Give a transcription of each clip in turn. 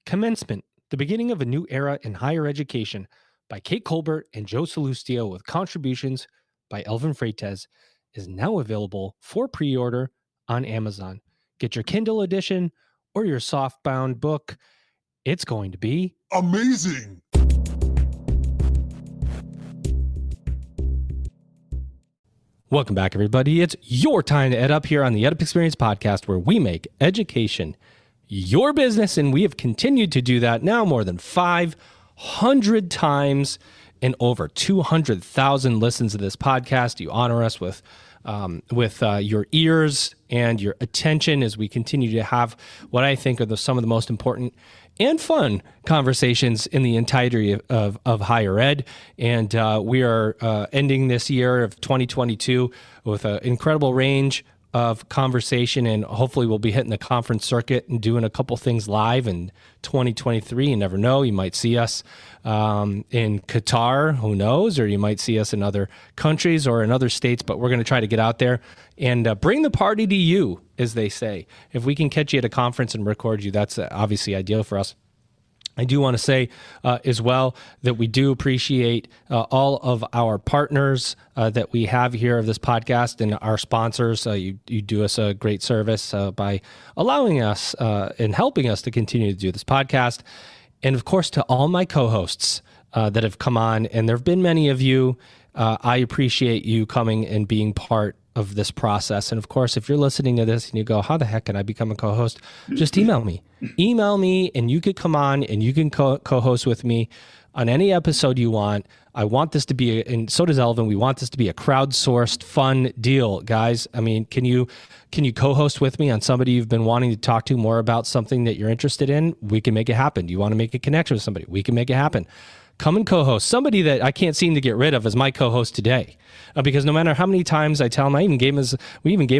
Commencement, the beginning of a new era in higher education by Kate Colbert and Joe Salustio with contributions by Elvin Freites is now available for pre-order on Amazon. Get your Kindle edition or your softbound book. It's going to be amazing. Welcome back, everybody. It's your time to EdUp here on the EdUp Experience podcast, where we make education your business, and we have continued to do that now more than 500 times and over 200,000 listens to this podcast. You honor us with your ears and your attention as we continue to have what I think are some of the most important and fun conversations in the entirety of higher ed. And we are ending this year of 2022 with an incredible range of conversation, and hopefully we'll be hitting the conference circuit and doing a couple things live in 2023. You never know. You might see us in Qatar, who knows, or you might see us in other countries or in other states, but we're going to try to get out there and bring the party to you, as they say. If we can catch you at a conference and record you, that's obviously ideal for us. I do want to say as well that we do appreciate all of our partners that we have here of this podcast and our sponsors. You do us a great service by allowing us and helping us to continue to do this podcast. And of course, to all my co-hosts that have come on, and there have been many of you, I appreciate you coming and being part of this process. And of course, if you're listening to this and you go, how the heck can I become a co-host? Just email me. Email me and you could come on and you can co-host with me on any episode you want. I want this to be, and so does Elvin, we want this to be a crowdsourced, fun deal, guys. I mean, can you co-host with me on somebody you've been wanting to talk to more about something that you're interested in? We can make it happen. Do you want to make a connection with somebody? We can make it happen. Come and co-host. Somebody that I can't seem to get rid of as my co-host today, because no matter how many times I tell him, we even gave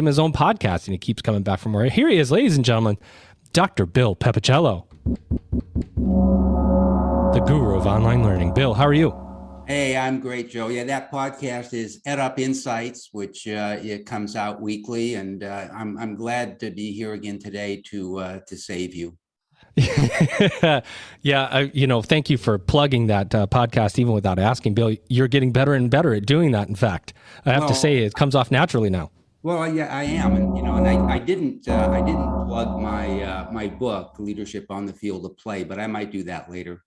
him his own podcast, and he keeps coming back from where. Here he is, ladies and gentlemen, Dr. Bill Pepicello, the guru of online learning. Bill, how are you? Hey, I'm great, Joe. Yeah, that podcast is EdUp Insights, which it comes out weekly, and I'm glad to be here again today to save you. Yeah, thank you for plugging that podcast even without asking, Bill. You're getting better and better at doing that. In fact, I have to say it comes off naturally now. Well, yeah, I am, and I didn't plug my book, Leadership on the Field of Play, but I might do that later.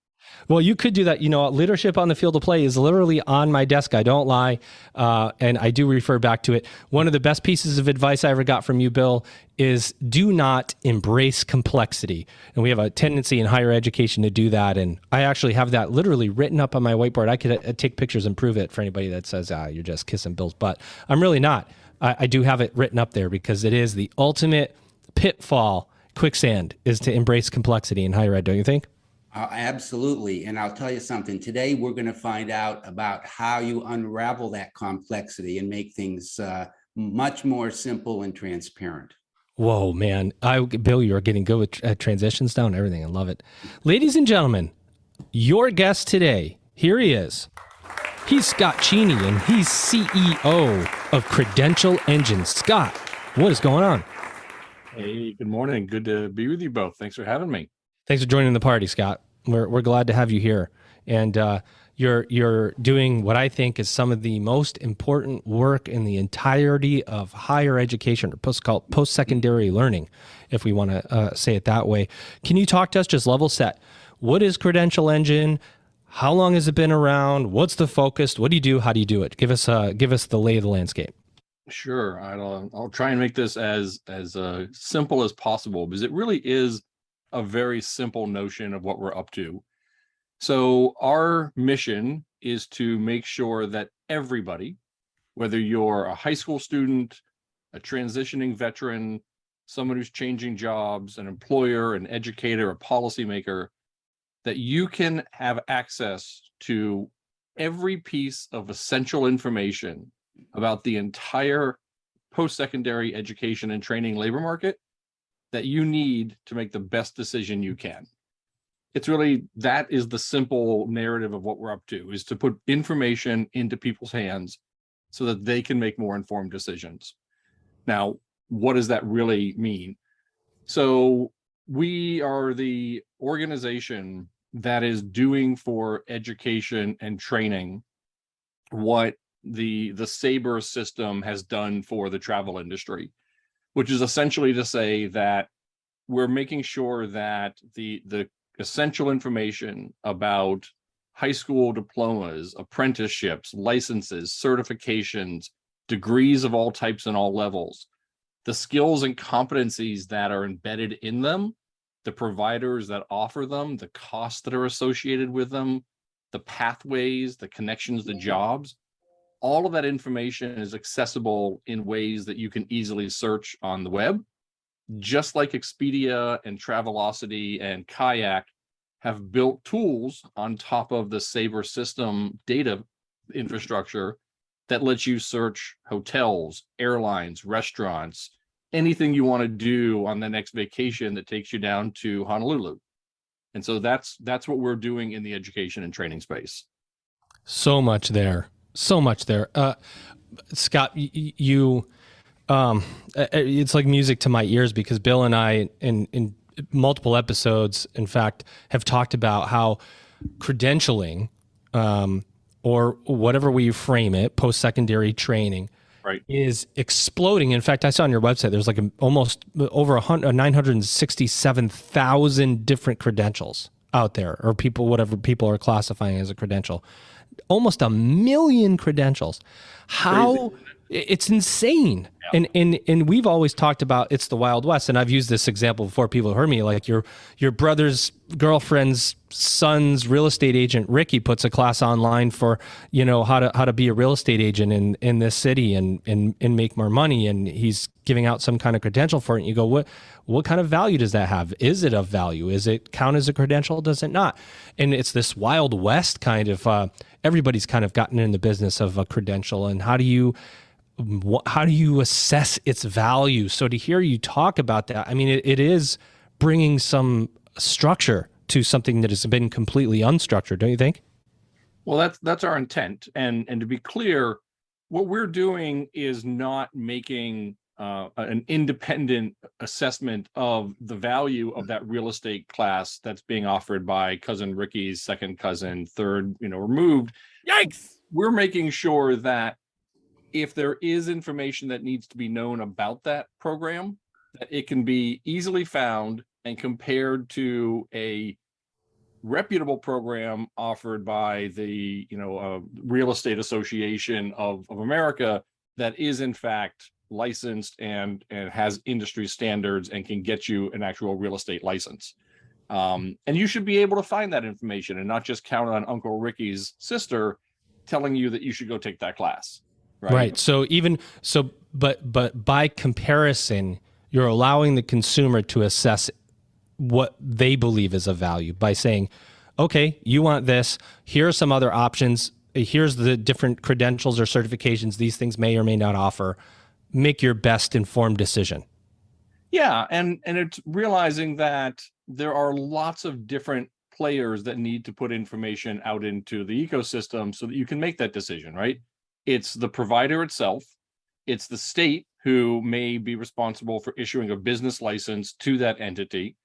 Well, you could do that. Leadership on the Field of Play is literally on my desk. I don't lie. And I do refer back to it. One of the best pieces of advice I ever got from you, Bill, is do not embrace complexity. And we have a tendency in higher education to do that. And I actually have that literally written up on my whiteboard. I could take pictures and prove it for anybody that says, you're just kissing Bill's butt. I'm really not. I do have it written up there because it is the ultimate pitfall, quicksand, is to embrace complexity in higher ed, don't you think? Absolutely. And I'll tell you something. Today, we're going to find out about how you unravel that complexity and make things much more simple and transparent. Whoa, man. Bill, you're getting good at transitions down and everything. I love it. Ladies and gentlemen, your guest today, here he is. He's Scott Cheney, and he's CEO of Credential Engine. Scott, what is going on? Hey, good morning. Good to be with you both. Thanks for having me. Thanks for joining the party, Scott. We're glad to have you here. And you're doing what I think is some of the most important work in the entirety of higher education, or post-secondary learning, if we want to say it that way. Can you talk to us, just level set? What is Credential Engine? How long has it been around? What's the focus? What do you do? How do you do it? Give us the lay of the landscape. Sure. I'll try and make this as simple as possible, because it really is a very simple notion of what we're up to. So our mission is to make sure that everybody, whether you're a high school student, a transitioning veteran, someone who's changing jobs, an employer, an educator, a policymaker, that you can have access to every piece of essential information about the entire post-secondary education and training labor market that you need to make the best decision you can. It's really, that is the simple narrative of what we're up to, is to put information into people's hands so that they can make more informed decisions. Now, what does that really mean? So we are the organization that is doing for education and training what the SABRE system has done for the travel industry, which is essentially to say that we're making sure that the essential information about high school diplomas, apprenticeships, licenses, certifications, degrees of all types and all levels, the skills and competencies that are embedded in them, the providers that offer them, the costs that are associated with them, the pathways, the connections, the jobs, all of that information is accessible in ways that you can easily search on the web, just like Expedia and Travelocity and Kayak have built tools on top of the SABRE system data infrastructure that lets you search hotels, airlines, restaurants, anything you want to do on the next vacation that takes you down to Honolulu. And so that's what we're doing in the education and training space. So much there. Scott, you it's like music to my ears, because Bill and I in multiple episodes, in fact, have talked about how credentialing, or whatever we frame it, post-secondary training, right, is exploding. In fact, I saw on your website, there's like almost over 967,000 different credentials out there, or whatever people are classifying as a credential. Almost 1 million credentials. How Crazy. It's insane. Yeah. And we've always talked about it's the Wild West. And I've used this example before. People have heard me, like your brother's girlfriend's son's real estate agent, Ricky, puts a class online for, how to be a real estate agent in this city and make more money. And he's giving out some kind of credential for it. And you go, what kind of value does that have? Is it of value? Is it count as a credential? Does it not? And it's this Wild West kind of, everybody's kind of gotten in the business of a credential. And how do you assess its value? So to hear you talk about that, I mean, it is bringing some structure to something that has been completely unstructured, don't you think? Well, that's our intent. And to be clear, what we're doing is not making an independent assessment of the value of that real estate class that's being offered by cousin Ricky's second cousin, third, removed. Yikes! We're making sure that if there is information that needs to be known about that program, that it can be easily found and compared to a reputable program offered by the Real Estate Association of America that is in fact licensed and has industry standards and can get you an actual real estate license. And you should be able to find that information and not just count on Uncle Ricky's sister telling you that you should go take that class. Right. So but by comparison, you're allowing the consumer to assess what they believe is of value by saying, okay, you want this, here are some other options, here's the different credentials or certifications these things may or may not offer. Make your best informed decision. Yeah, and it's realizing that there are lots of different players that need to put information out into the ecosystem so that you can make that decision, right? It's the provider itself. It's the state who may be responsible for issuing a business license to that entity.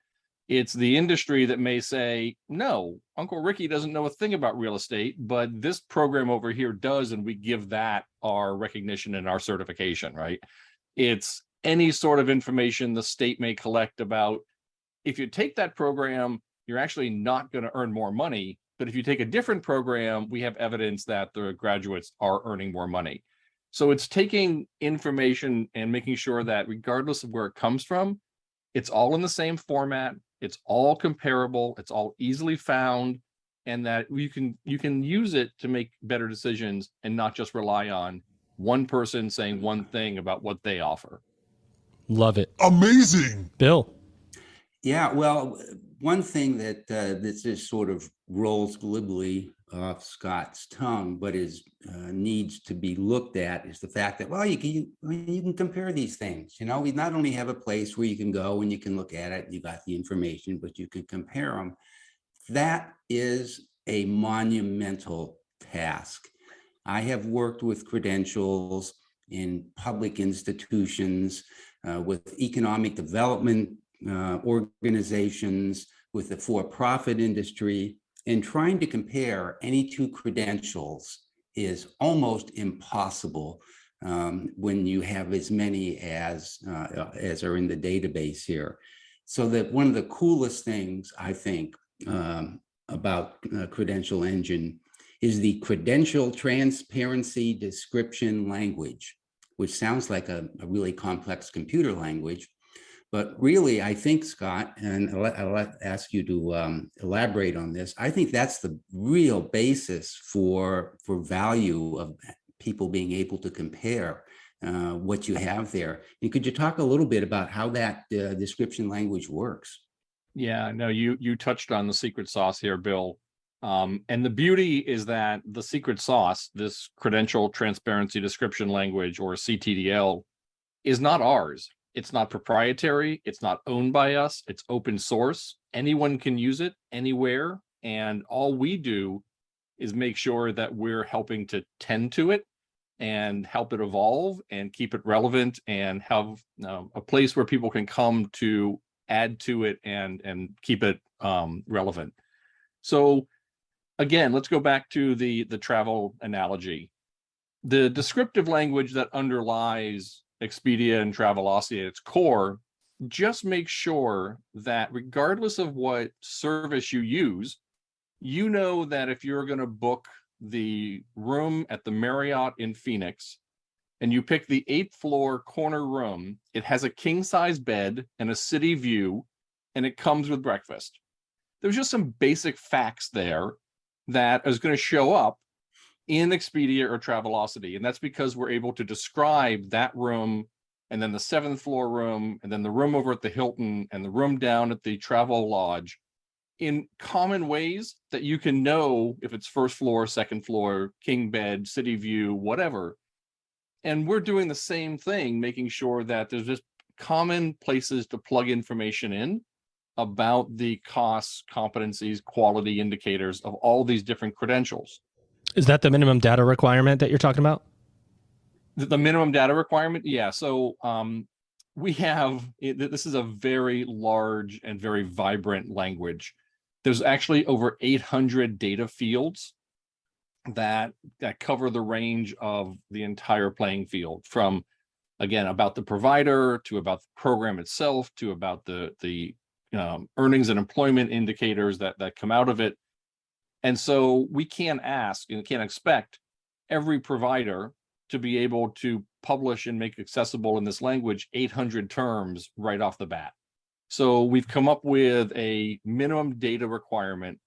It's the industry that may say, no, Uncle Ricky doesn't know a thing about real estate, but this program over here does, and we give that our recognition and our certification, right? It's any sort of information the state may collect about, if you take that program, you're actually not going to earn more money. But if you take a different program, we have evidence that the graduates are earning more money. So it's taking information and making sure that regardless of where it comes from, it's all in the same format, it's all comparable, it's all easily found, and that you can use it to make better decisions and not just rely on one person saying one thing about what they offer. Love it. Amazing. Bill. Yeah, well, one thing that just sort of rolls glibly off Scott's tongue, but needs to be looked at, is the fact that, well, you can compare these things. We not only have a place where you can go and you can look at it, you got the information, but you can compare them. That is a monumental task. I have worked with credentials in public institutions, with economic development organizations, with the for-profit industry, and trying to compare any two credentials is almost impossible when you have as many as are in the database here. So that one of the coolest things I think about Credential Engine is the credential transparency description language, which sounds like a really complex computer language. But really, I think, Scott, and I'll ask you to elaborate on this, I think that's the real basis for value of people being able to compare what you have there. And could you talk a little bit about how that description language works? Yeah, no, you touched on the secret sauce here, Bill. And the beauty is that the secret sauce, this credential transparency description language, or CTDL, is not ours. It's not proprietary. It's not owned by us. It's open source. Anyone can use it anywhere. And all we do is make sure that we're helping to tend to it and help it evolve and keep it relevant and have a place where people can come to add to it and keep it relevant. So again, let's go back to the travel analogy. The descriptive language that underlies Expedia and Travelocity at its core just makes sure that regardless of what service you use, you know that if you're going to book the room at the Marriott in Phoenix and you pick the 8th floor corner room, it has a king size bed and a city view, and it comes with breakfast. There's just some basic facts there that is going to show up in Expedia or Travelocity. And that's because we're able to describe that room, and then the 7th floor room, and then the room over at the Hilton, and the room down at the Travel Lodge in common ways that you can know if it's 1st floor, 2nd floor, king bed, city view, whatever. And we're doing the same thing, making sure that there's just common places to plug information in about the costs, competencies, quality indicators of all these different credentials. Is that the minimum data requirement that you're talking about? The minimum data requirement? Yeah. So we have, this is a very large and very vibrant language. There's actually over 800 data fields that cover the range of the entire playing field, from, again, about the provider to about the program itself to about the earnings and employment indicators that come out of it. And so we can't ask and can't expect every provider to be able to publish and make accessible in this language 800 terms right off the bat. So we've come up with a minimum data requirement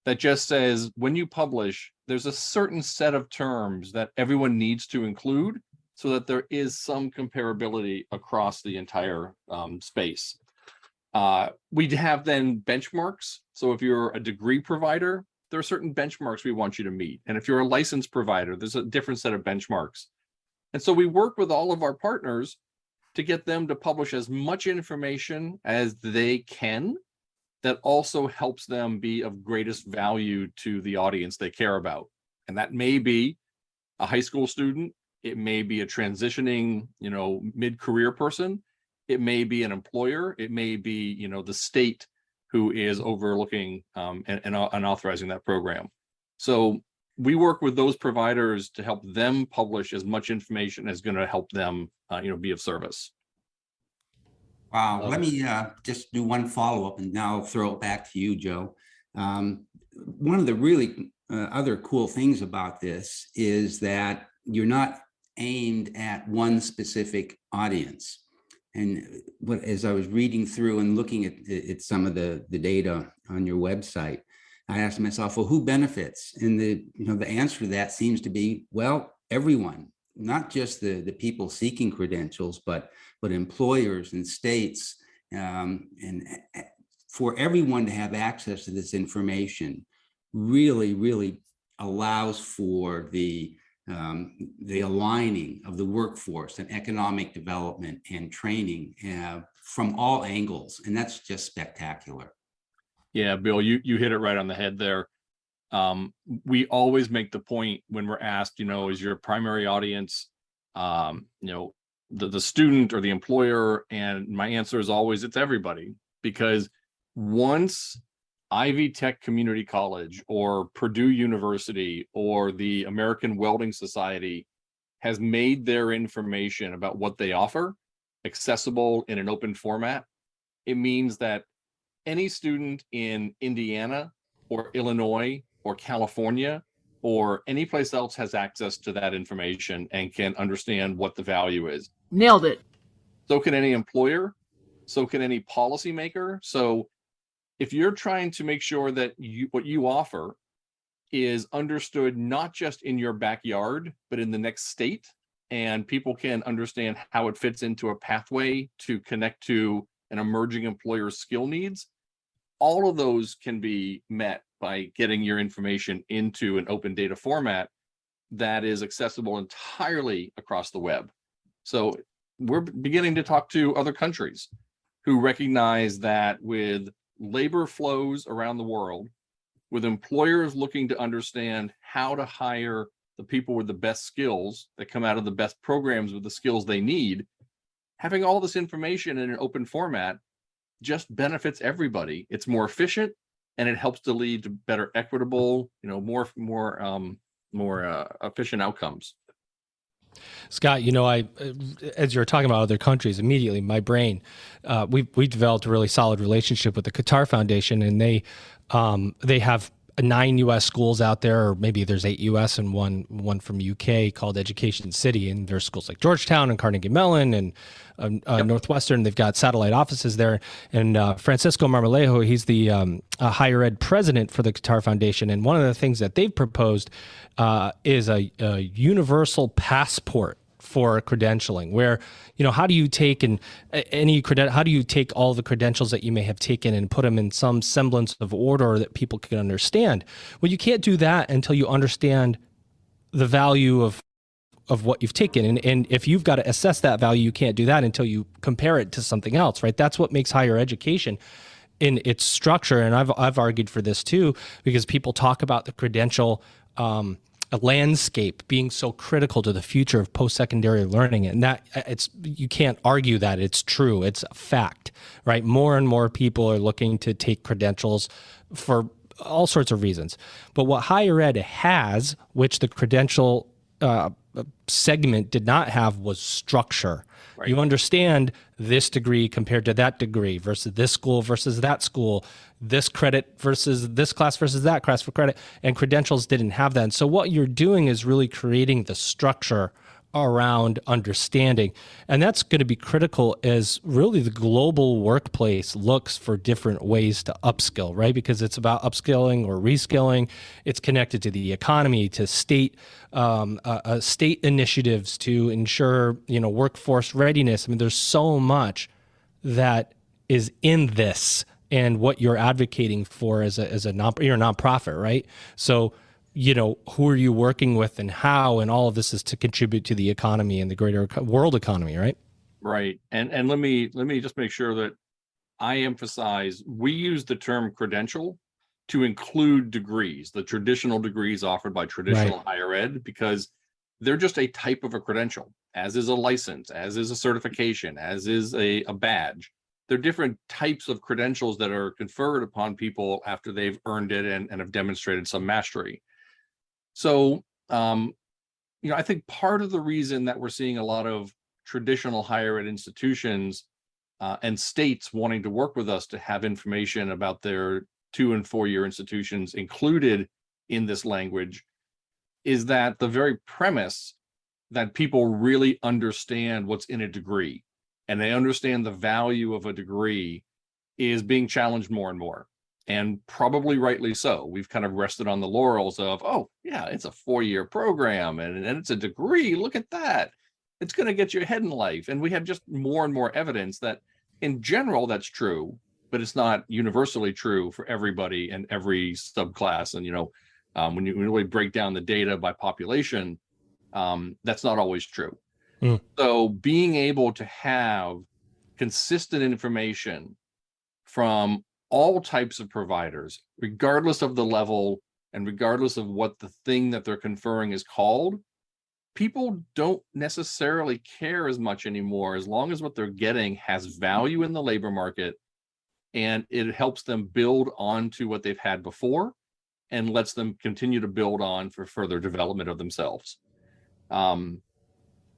that just says when you publish, there's a certain set of terms that everyone needs to include so that there is some comparability across the entire space. We have then benchmarks. So if you're a degree provider, there are certain benchmarks we want you to meet. And if you're a licensed provider, there's a different set of benchmarks. And so we work with all of our partners to get them to publish as much information as they can that also helps them be of greatest value to the audience they care about. And that may be a high school student. It may be a transitioning, mid-career person. It may be an employer. It may be, the state who is overlooking and authorizing that program. So we work with those providers to help them publish as much information as going to help them, be of service. Wow. Let me just do one follow-up, and now I'll throw it back to you, Joe. One of the really other cool things about this is that you're not aimed at one specific audience. And as I was reading through and looking at some of the data on your website, I asked myself, well, who benefits? And the answer to that seems to be, well, everyone, not just the people seeking credentials, but employers and states, and for everyone to have access to this information really, really allows for the aligning of the workforce and economic development and training from all angles. And that's just spectacular. Yeah, Bill, you hit it right on the head there. We always make the point when we're asked, is your primary audience, the student or the employer? And my answer is always, it's everybody. Because once Ivy Tech Community College or Purdue University or the American Welding Society has made their information about what they offer accessible in an open format, it means that any student in Indiana or Illinois or California or any place else has access to that information and can understand what the value is. Nailed it. So can any employer, so can any policymaker. So if you're trying to make sure that what you offer is understood not just in your backyard, but in the next state, and people can understand how it fits into a pathway to connect to an emerging employer's skill needs, all of those can be met by getting your information into an open data format that is accessible entirely across the web. So we're beginning to talk to other countries who recognize that with labor flows around the world, with employers looking to understand how to hire the people with the best skills that come out of the best programs with the skills they need, having all this information in an open format just benefits everybody. It's more efficient, and it helps to lead to better equitable, more efficient outcomes. Scott, as you're talking about other countries, immediately my brain, we developed a really solid relationship with the Qatar Foundation, and they have 9 U.S. schools out there, or maybe there's 8 U.S. and one from UK called Education City, and there's schools like Georgetown and Carnegie Mellon and Northwestern. They've got satellite offices there, and Francisco Marmolejo, he's the higher ed president for the Qatar Foundation, and one of the things that they've proposed is a universal passport for credentialing, where, how do you take how do you take all the credentials that you may have taken and put them in some semblance of order that people can understand? Well, you can't do that until you understand the value of what you've taken. And if you've got to assess that value, you can't do that until you compare it to something else, right? That's what makes higher education in its structure. And I've argued for this too, because people talk about the credential a landscape being so critical to the future of post-secondary learning, and that you can't argue that. It's true. It's a fact, right? More and more people are looking to take credentials for all sorts of reasons. But what higher ed has, which the credential segment did not have, was structure. Right. You understand this degree compared to that degree versus this school versus that school, this credit versus this class versus that class for credit, and credentials didn't have that. And so what you're doing is really creating the structure around understanding. And that's going to be critical as really the global workplace looks for different ways to upskill, right? Because it's about upskilling or reskilling. It's connected to the economy, to state initiatives to ensure, workforce readiness. I mean, there's so much that is in this and what you're advocating for you're a nonprofit, right? So, who are you working with and how, and all of this is to contribute to the economy and the greater world economy, right? Right. And let me just make sure that I emphasize, we use the term credential to include degrees, the traditional degrees offered by traditional higher ed, because they're just a type of a credential, as is a license, as is a certification, as is a badge. They're different types of credentials that are conferred upon people after they've earned it and have demonstrated some mastery. So, I think part of the reason that we're seeing a lot of traditional higher ed institutions and states wanting to work with us to have information about their 2- and 4-year institutions included in this language is that the very premise that people really understand what's in a degree and they understand the value of a degree is being challenged more and more. And probably rightly so. We've kind of rested on the laurels of, oh, yeah, it's a 4-year program and it's a degree. Look at that. It's going to get you ahead in life. And we have just more and more evidence that in general, that's true, but it's not universally true for everybody and every subclass. And, when you really break down the data by population, that's not always true. So being able to have consistent information from all types of providers, regardless of the level and regardless of what the thing that they're conferring is called, people don't necessarily care as much anymore, as long as what they're getting has value in the labor market and it helps them build onto what they've had before and lets them continue to build on for further development of themselves. And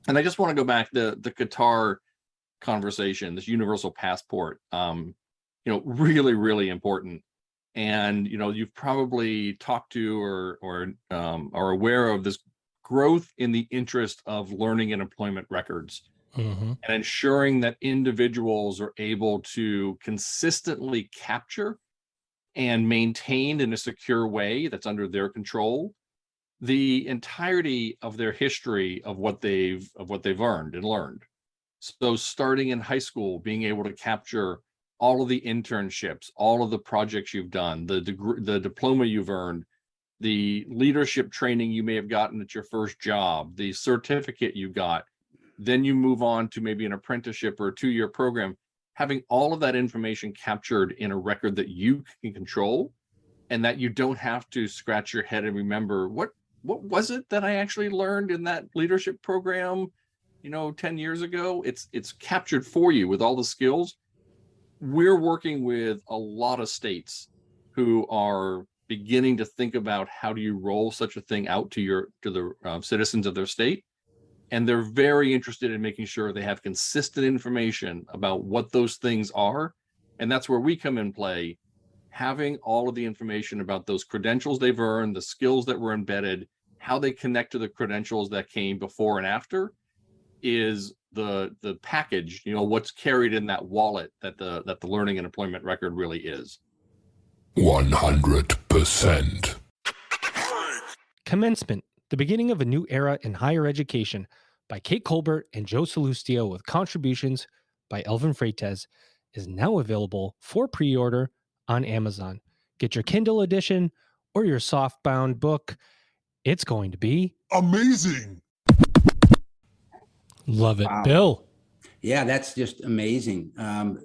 I just want to go back to the Qatar conversation, this universal passport, really, really important. And, you've probably talked to or are aware of this growth in the interest of learning and employment records, and ensuring that individuals are able to consistently capture and maintain in a secure way that's under their control the entirety of their history of what they've earned and learned. So starting in high school, being able to capture all of the internships, all of the projects you've done, the diploma you've earned, the leadership training you may have gotten at your first job, the certificate you got, then you move on to maybe an apprenticeship or a 2-year program, having all of that information captured in a record that you can control and that you don't have to scratch your head and remember what was it that I actually learned in that leadership program, 10 years ago. It's captured for you with all the skills. We're working with a lot of states who are beginning to think about how do you roll such a thing out to the citizens of their state. And they're very interested in making sure they have consistent information about what those things are. And that's where we come in play, having all of the information about those credentials they've earned, the skills that were embedded, how they connect to the credentials that came before and after is the package, what's carried in that wallet that the learning and employment record really is. 100%. Commencement, the beginning of a new era in higher education, by Kate Colbert and Joe Salustio, with contributions by Elvin Freites, is now available for pre-order on Amazon. Get your Kindle edition or your softbound book. It's going to be Amazing. love it. Wow. Bill. Yeah, that's just amazing. And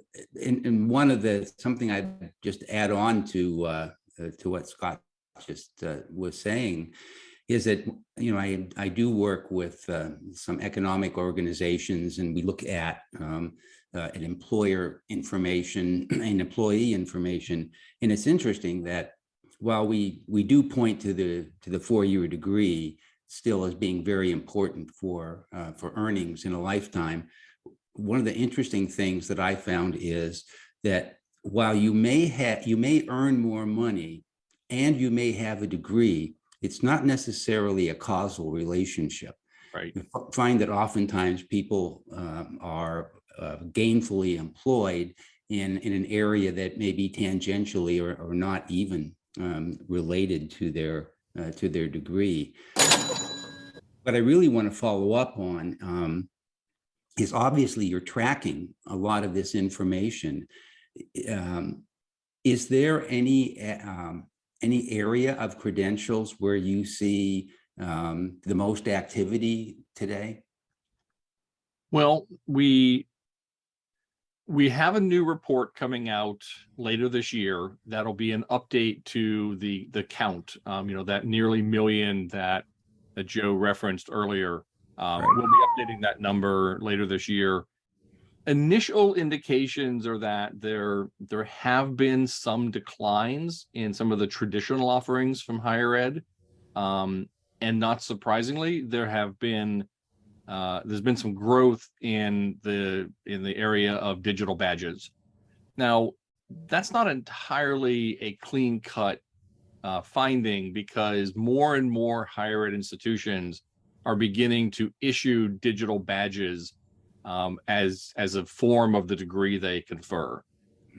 something I'd just add on to what Scott just was saying is that, I do work with some economic organizations, and we look at an employer information and employee information. And it's interesting that while we do point to the 4-year degree still as being very important for earnings in a lifetime, one of the interesting things that I found is that while you may earn more money and you may have a degree, it's not necessarily a causal relationship. Right. You find that oftentimes people are gainfully employed in an area that may be tangentially or not even related to their degree. What I really want to follow up on is obviously you're tracking a lot of this information. Is there any area of credentials where you see the most activity today? Well, we have a new report coming out later this year that'll be an update to the count, that nearly million that Joe referenced earlier. Right. We'll be updating that number later this year. Initial indications are that there have been some declines in some of the traditional offerings from higher ed, and not surprisingly, there's been some growth in the area of digital badges. Now, that's not entirely a clean cut finding, because more and more higher ed institutions are beginning to issue digital badges as a form of the degree they confer.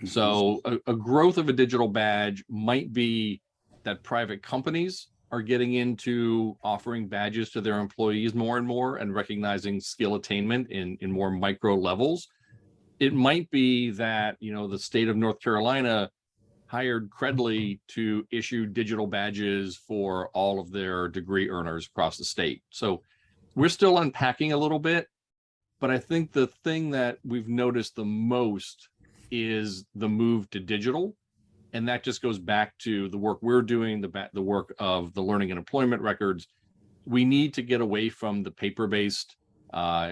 So a growth of a digital badge might be that private companies are getting into offering badges to their employees more and more and recognizing skill attainment in more micro levels. It might be that, the state of North Carolina hired Credly to issue digital badges for all of their degree earners across the state. So we're still unpacking a little bit, but I think the thing that we've noticed the most is the move to digital. And that just goes back to the work we're doing, the work of the learning and employment records. we need to get away from the paper-based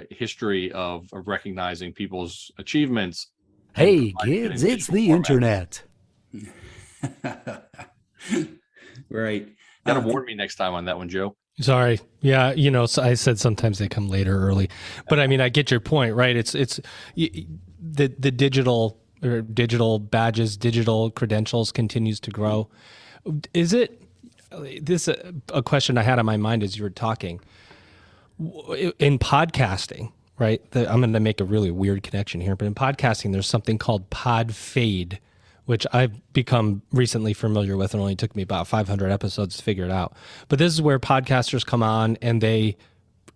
history of recognizing people's achievements. Hey, kids, it's the internet. Right. Gotta warn me next time on that one, Joe. Sorry. Yeah. You know, so I said sometimes they come later early, but I mean, I get your point, right? It's the digital or digital badges, digital credentials continues to grow. Is it this a question I had on my mind as you were talking in podcasting, right? I'm going to make a really weird connection here, but in podcasting, there's something called pod fade, which I've become recently familiar with. It only took me about 500 episodes to figure it out. But this is where podcasters come on and they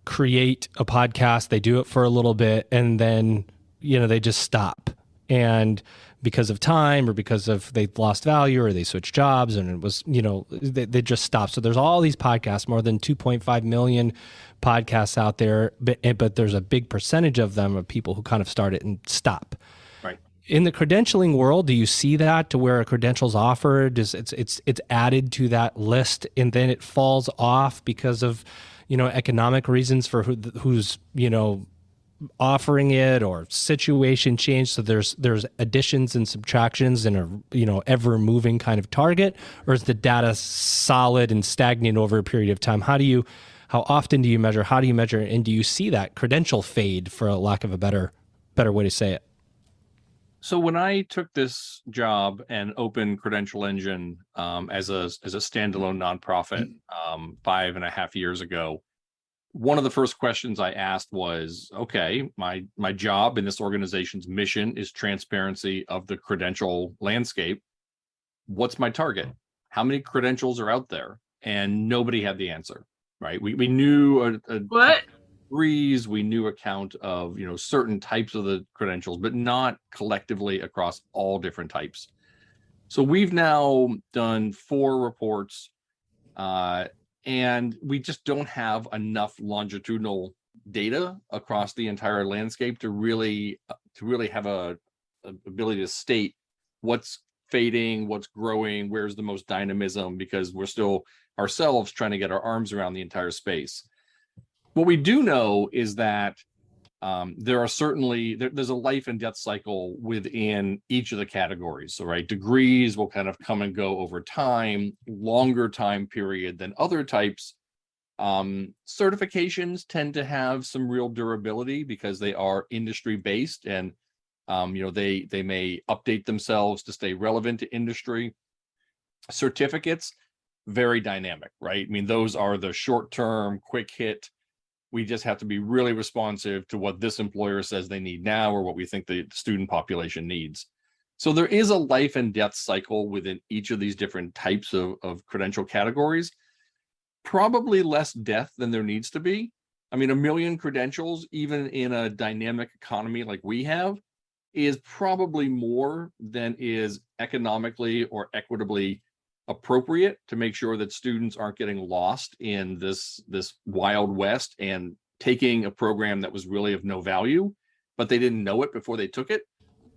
create a podcast, they do it for a little bit, and then, you know, they just stop. And because of time or because of they lost value or they switched jobs and it was, you know, they just stopped. So there's all these podcasts, more than 2.5 million podcasts out there, but there's a big percentage of them of people who kind of start it and stop. Right. In the credentialing world, do you see that to where a credential's offered? It's added to that list and then it falls off because of, you know, economic reasons for who's, you know, offering it or situation change. So there's additions and subtractions in a, you know, ever moving kind of target, or is the data solid and stagnant over a period of time? How often do you measure? How do you measure? And do you see that credential fade, for a lack of a better way to say it? So when I took this job and opened Credential Engine as a standalone nonprofit 5.5 years ago, one of the first questions I asked was, okay, my job in this organization's mission is transparency of the credential landscape. What's my target? How many credentials are out there? And nobody had the answer, right? We knew What? degrees, we knew a count of, you know, certain types of the credentials, but not collectively across all different types. So we've now done 4 reports, and we just don't have enough longitudinal data across the entire landscape to really have a ability to state what's fading, what's growing, where's the most dynamism, because we're still ourselves trying to get our arms around the entire space. What we do know is that there are certainly there's a life and death cycle within each of the categories. So, right, degrees will kind of come and go over time, longer time period than other types. Certifications tend to have some real durability because they are industry based, and you know, they may update themselves to stay relevant to industry. Certificates, very dynamic, right? I mean, those are the short term, quick hit. We just have to be really responsive to what this employer says they need now or what we think the student population needs. So there is a life and death cycle within each of these different types of credential categories. Probably less death than there needs to be. I mean, 1 million credentials, even in a dynamic economy like we have, is probably more than is economically or equitably appropriate to make sure that students aren't getting lost in this wild west and taking a program that was really of no value, but they didn't know it before they took it.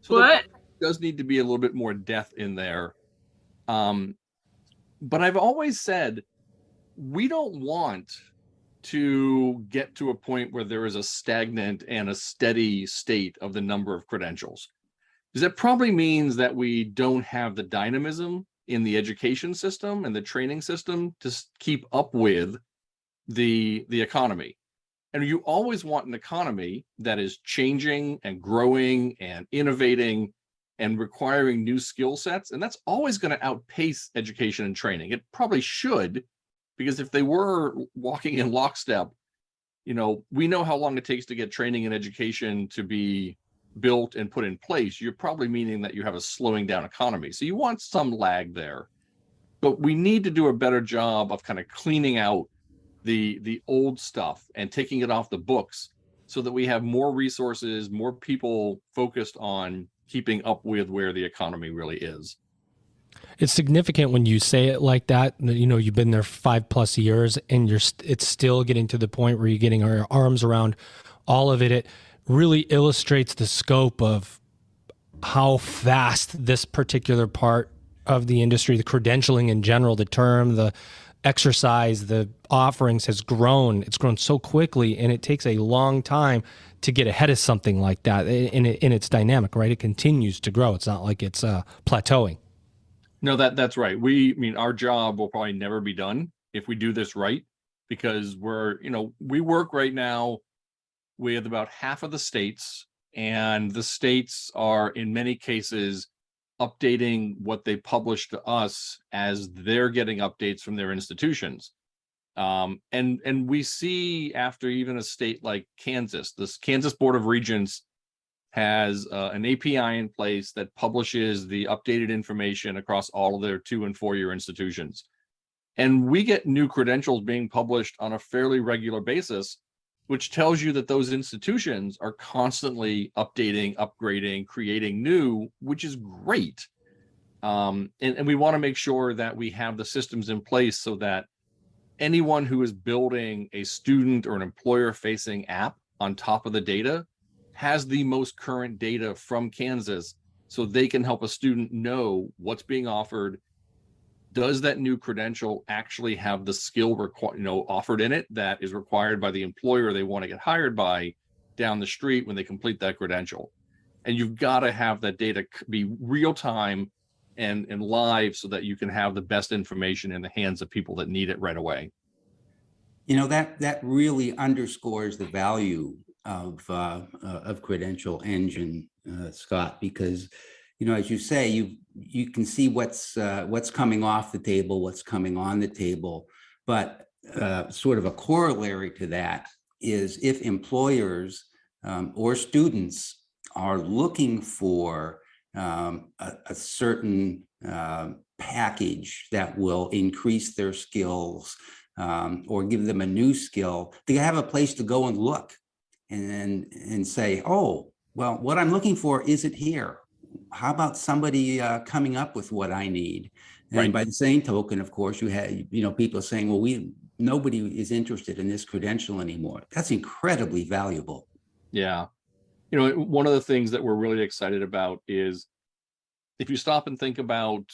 So there does need to be a little bit more depth in there. But I've always said, we don't want to get to a point where there is a stagnant and a steady state of the number of credentials, because that probably means that we don't have the dynamism in the education system and the training system to keep up with the economy. And you always want an economy that is changing and growing and innovating and requiring new skill sets. And that's always going to outpace education and training. It probably should, because if they were walking in lockstep, you know, we know how long it takes to get training and education to be built and put in place. You're probably meaning that you have a slowing down economy. So you want some lag there, but we need to do a better job of kind of cleaning out the old stuff and taking it off the books so that we have more resources, more people focused on keeping up with where the economy really is. It's significant when you say it like that. You know, you've been there 5+ years and it's still getting to the point where you're getting our arms around all of it. It really illustrates the scope of how fast this particular part of the industry, the credentialing in general, the term, exercise, the offerings has grown. It's grown so quickly, and it takes a long time to get ahead of something like that. And it's dynamic, right? It continues to grow. It's not like it's plateauing. No, that's right. Our job will probably never be done if we do this right, because we work right now with about half of the states, and the states are in many cases updating what they publish to us as they're getting updates from their institutions. And we see, after even a state like Kansas, this Kansas Board of Regents has an API in place that publishes the updated information across all of their 2- and 4-year institutions. And we get new credentials being published on a fairly regular basis, which tells you that those institutions are constantly updating, upgrading, creating new, which is great. And we want to make sure that we have the systems in place so that anyone who is building a student or an employer-facing app on top of the data has the most current data from Kansas, so they can help a student know what's being offered. Does that new credential actually have the skill offered in it that is required by the employer they want to get hired by down the street when they complete that credential? And you've got to have that data be real time and live so that you can have the best information in the hands of people that need it right away. That really underscores the value of Credential Engine, Scott, because as you say, you can see what's coming off the table, what's coming on the table, but sort of a corollary to that is if employers or students are looking for a certain package that will increase their skills or give them a new skill, they have a place to go and look and say, oh, well, what I'm looking for isn't here. How about somebody coming up with what I need? And Right. by the same token, of course, you have people saying, well, nobody is interested in this credential anymore. That's incredibly valuable. Yeah. One of the things that we're really excited about is if you stop and think about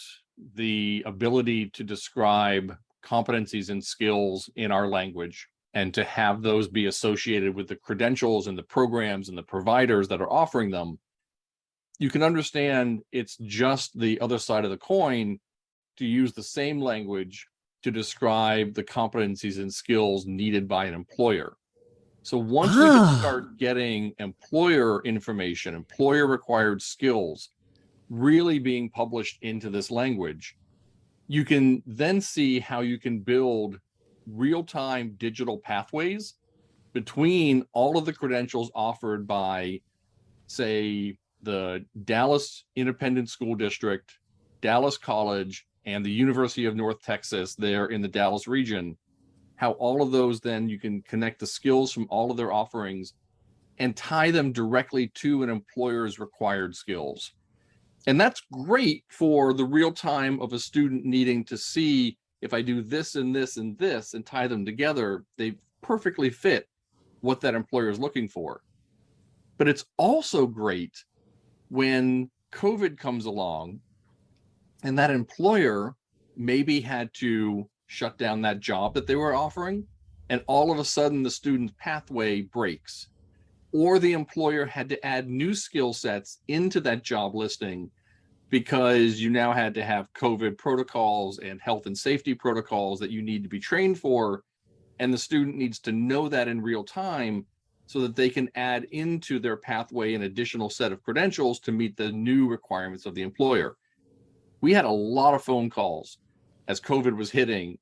the ability to describe competencies and skills in our language and to have those be associated with the credentials and the programs and the providers that are offering them, you can understand it's just the other side of the coin to use the same language to describe the competencies and skills needed by an employer. So once we can start getting employer information, employer required skills really being published into this language, you can then see how you can build real-time digital pathways between all of the credentials offered by, say, the Dallas Independent School District, Dallas College, and the University of North Texas there in the Dallas region, how all of those then you can connect the skills from all of their offerings and tie them directly to an employer's required skills. And that's great for the real time of a student needing to see if I do this and this and this and tie them together, they perfectly fit what that employer is looking for. But it's also great when COVID comes along and that employer maybe had to shut down that job that they were offering, and all of a sudden the student's pathway breaks, or the employer had to add new skill sets into that job listing because you now had to have COVID protocols and health and safety protocols that you need to be trained for, and the student needs to know that in real time so that they can add into their pathway an additional set of credentials to meet the new requirements of the employer. We had a lot of phone calls as COVID was hitting,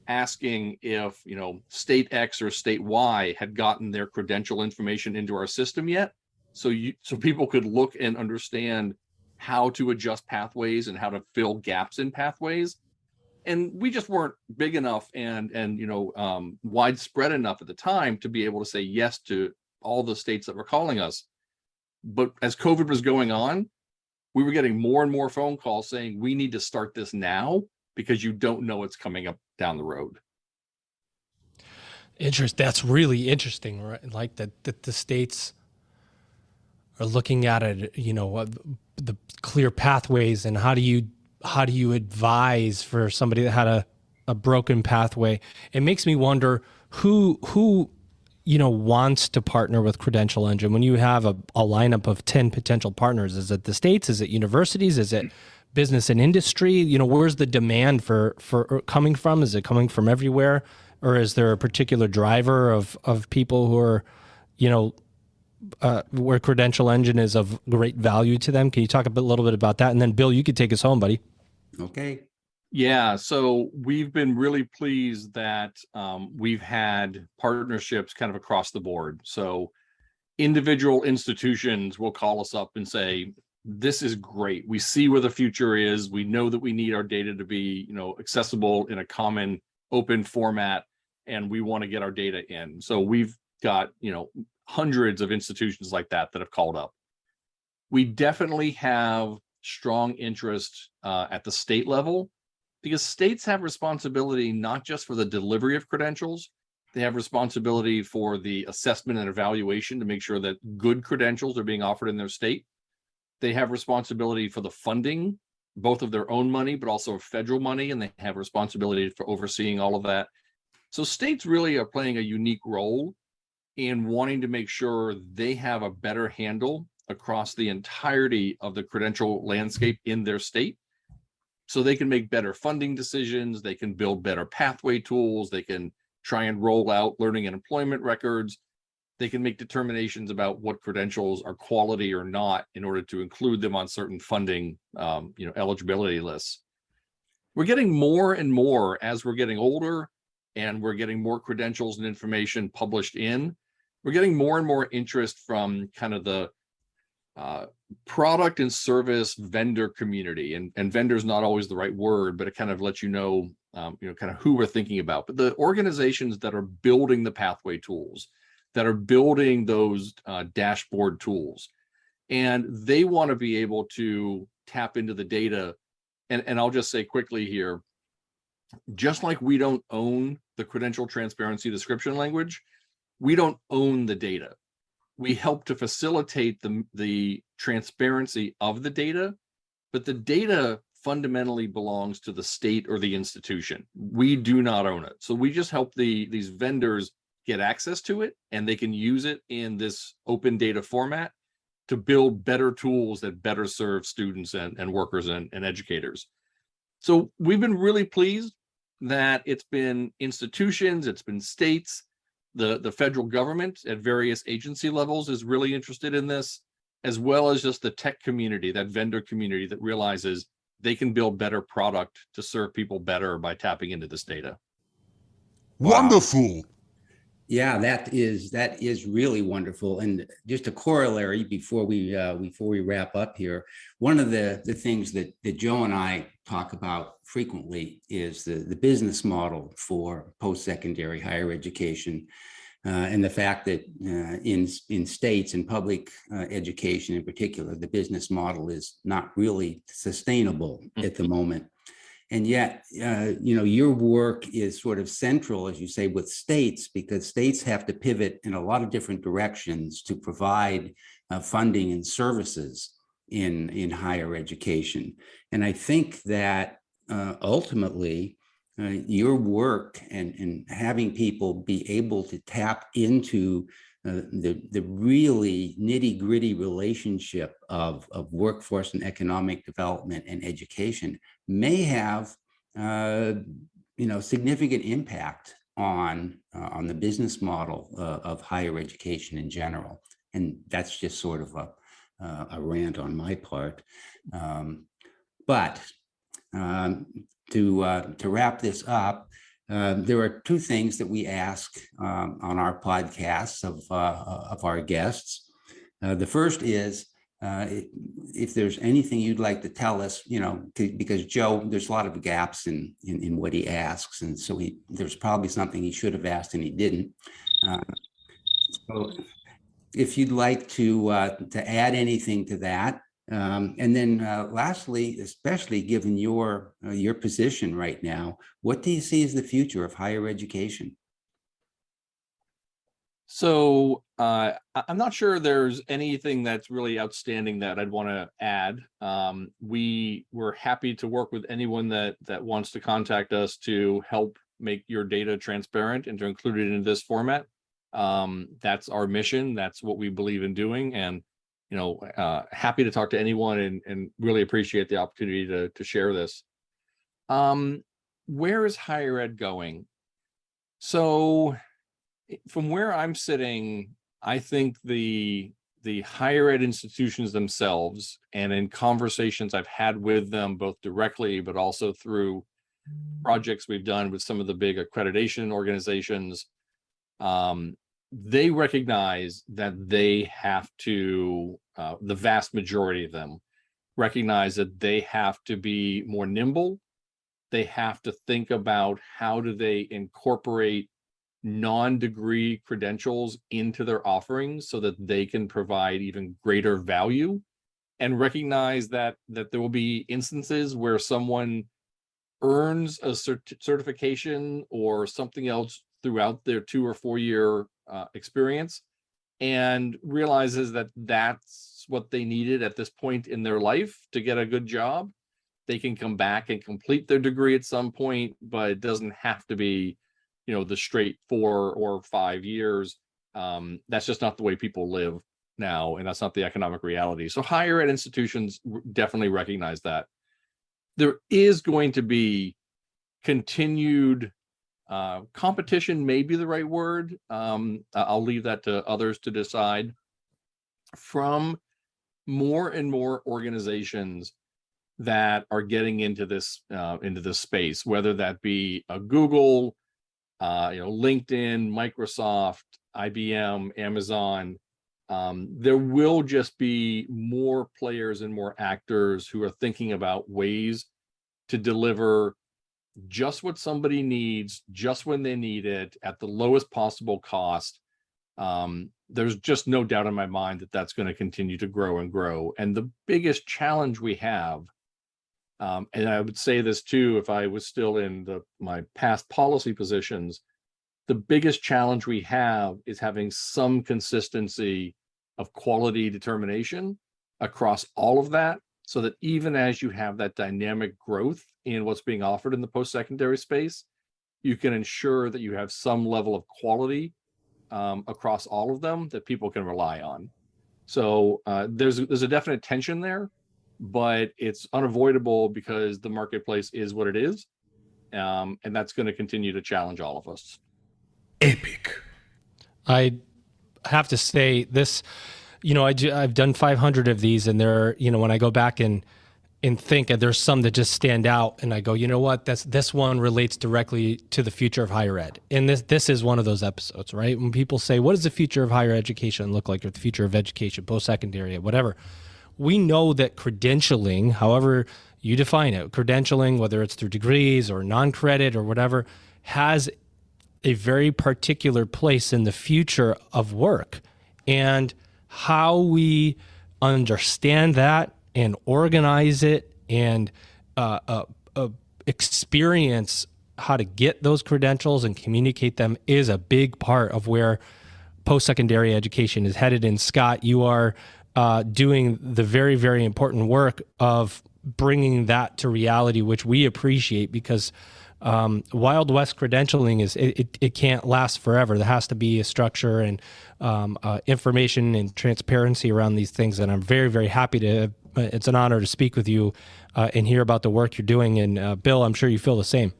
asking if state X or state Y had gotten their credential information into our system yet, so people could look and understand how to adjust pathways and how to fill gaps in pathways. And we just weren't big enough and widespread enough at the time to be able to say yes to all the states that were calling us. But as COVID was going on, we were getting more and more phone calls saying we need to start this now because you don't know what's coming up down the road. That's really interesting, right? Like that the states are looking at it, the clear pathways, and how do you advise for somebody how to a broken pathway. It makes me wonder who wants to partner with Credential Engine when you have a lineup of 10 potential partners. Is it the states? Is it universities? Is it business and industry? Where's the demand for coming from? Is it coming from everywhere? Or is there a particular driver of people who are, where Credential Engine is of great value to them? Can you talk a little bit about that? And then Bill, you could take us home, buddy. Okay. Yeah, so we've been really pleased that we've had partnerships kind of across the board. So individual institutions will call us up and say, this is great. We see where the future is. We know that we need our data to be, accessible in a common open format, and we want to get our data in. So we've got, hundreds of institutions like that have called up. We definitely have strong interest at the state level, because states have responsibility not just for the delivery of credentials, they have responsibility for the assessment and evaluation to make sure that good credentials are being offered in their state. They have responsibility for the funding, both of their own money, but also federal money, and they have responsibility for overseeing all of that. So states really are playing a unique role in wanting to make sure they have a better handle across the entirety of the credential landscape in their state, so they can make better funding decisions, they can build better pathway tools, they can try and roll out learning and employment records, they can make determinations about what credentials are quality or not in order to include them on certain funding eligibility lists. We're getting more and more as we're getting older and we're getting more credentials and information published in. We're getting more and more interest from kind of the product and service vendor community, and vendor is not always the right word, but it kind of lets kind of who we're thinking about. But the organizations that are building the pathway tools, that are building those dashboard tools, and they want to be able to tap into the data. And I'll just say quickly here, just like we don't own the credential transparency description language, we don't own the data. We help to facilitate the transparency of the data, but the data fundamentally belongs to the state or the institution. We do not own it. So we just help these vendors get access to it, and they can use it in this open data format to build better tools that better serve students and workers and educators. So we've been really pleased that it's been institutions, it's been states, the federal government at various agency levels is really interested in this, as well as just the tech community, that vendor community that realizes they can build better product to serve people better by tapping into this data. Wow. Wonderful. Yeah, that is really wonderful. And just a corollary before we wrap up here, one of the things that Joe and I talk about frequently is the business model for post-secondary higher education, and the fact that in states and public education in particular, the business model is not really sustainable at the moment. And yet, your work is sort of central, as you say, with states, because states have to pivot in a lot of different directions to provide funding and services in higher education. And I think that ultimately, your work and having people be able to tap into the really nitty-gritty relationship of workforce and economic development and education may have significant impact on the business model of higher education in general. And that's just sort of a rant on my part. But to wrap this up, there are two things that we ask on our podcasts of our guests. The first is if there's anything you'd like to tell us, because Joe, there's a lot of gaps in what he asks, and so there's probably something he should have asked and he didn't. So if you'd like to add anything to that. And then lastly, especially given your position right now, what do you see as the future of higher education? So I'm not sure there's anything that's really outstanding that I'd want to add. We're happy to work with anyone that wants to contact us to help make your data transparent and to include it in this format. That's our mission. That's what we believe in doing. And, happy to talk to anyone and really appreciate the opportunity to share this. Where is higher ed going? So from where I'm sitting, I think the higher ed institutions themselves, and in conversations I've had with them both directly, but also through projects we've done with some of the big accreditation organizations, they recognize that they have to, the vast majority of them recognize that they have to be more nimble. They have to think about how do they incorporate non-degree credentials into their offerings so that they can provide even greater value, and recognize that there will be instances where someone earns a certification or something else throughout their 2 or 4 year experience and realizes that that's what they needed at this point in their life to get a good job. They can come back and complete their degree at some point, but it doesn't have to be the straight 4 or 5 years. That's just not the way people live now, and that's not the economic reality. So higher ed institutions definitely recognize that. There is going to be continued competition, may be the right word. I'll leave that to others to decide, from more and more organizations that are getting into this space, whether that be a Google, LinkedIn, Microsoft, IBM, Amazon. There will just be more players and more actors who are thinking about ways to deliver just what somebody needs, just when they need it, at the lowest possible cost. There's just no doubt in my mind that that's going to continue to grow and grow. And the biggest challenge we have, and I would say this too, if I was still in my past policy positions, the biggest challenge we have is having some consistency of quality determination across all of that, so that even as you have that dynamic growth in what's being offered in the post-secondary space, you can ensure that you have some level of quality across all of them that people can rely on. So there's a definite tension there, but it's unavoidable because the marketplace is what it is. And that's going to continue to challenge all of us. Epic. I have to say this, I've done 500 of these, and there, when I go back and think, and there's some that just stand out, and I go, you know what, this one relates directly to the future of higher ed. And this is one of those episodes, right? When people say, what does the future of higher education look like, or the future of education, post-secondary, whatever, we know that credentialing, however you define it, credentialing, whether it's through degrees or non-credit or whatever, has a very particular place in the future of work. And how we understand that and organize it and experience how to get those credentials and communicate them is a big part of where post-secondary education is headed. And Scott, you are doing the very, very important work of bringing that to reality, which we appreciate, because Wild West credentialing it can't last forever. There has to be a structure and information and transparency around these things. And I'm very, very happy to. It's an honor to speak with you and hear about the work you're doing. And Bill, I'm sure you feel the same.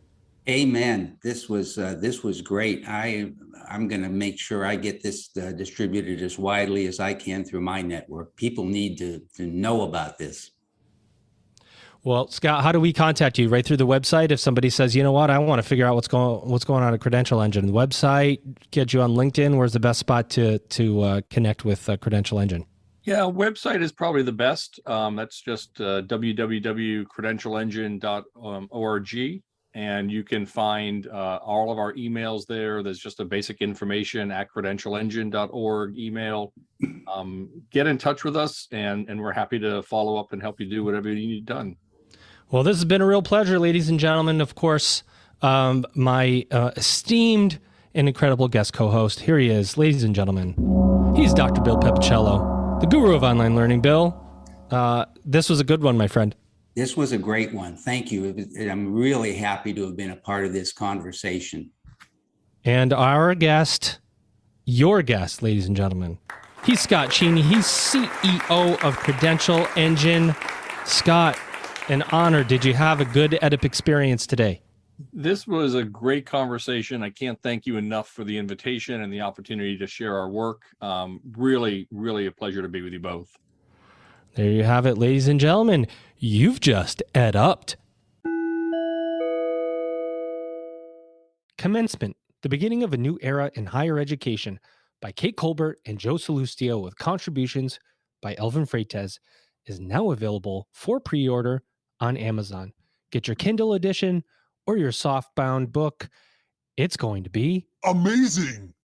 Amen. This was great. I'm going to make sure I get this distributed as widely as I can through my network. People need to know about this. Well, Scott, how do we contact you? Right through the website? If somebody says, you know what, I want to figure out what's going on at Credential Engine, the website, get you on LinkedIn. Where's the best spot to connect with Credential Engine? Yeah, website is probably the best. That's just www.credentialengine.org. And you can find all of our emails there. There's just a basic information at credentialengine.org email. Get in touch with us, and we're happy to follow up and help you do whatever you need done. Well, this has been a real pleasure, ladies and gentlemen. Of course, my esteemed an incredible guest co-host. Here he is, ladies and gentlemen. He's Dr. Bill Pepicello, the guru of online learning. Bill, this was a good one, my friend. This was a great one. Thank you. I'm really happy to have been a part of this conversation. And our guest, your guest, ladies and gentlemen, he's Scott Cheney. He's CEO of Credential Engine. Scott, an honor. Did you have a good EdUp experience today? This was a great conversation. I can't thank you enough for the invitation and the opportunity to share our work. Really, really a pleasure to be with you both. There you have it, ladies and gentlemen. You've just EdUp'd. Commencement, the beginning of a new era in higher education, by Kate Colbert and Joe Salustio, with contributions by Elvin Freites, is now available for pre-order on Amazon. Get your Kindle edition or your softbound book. It's going to be Amazing.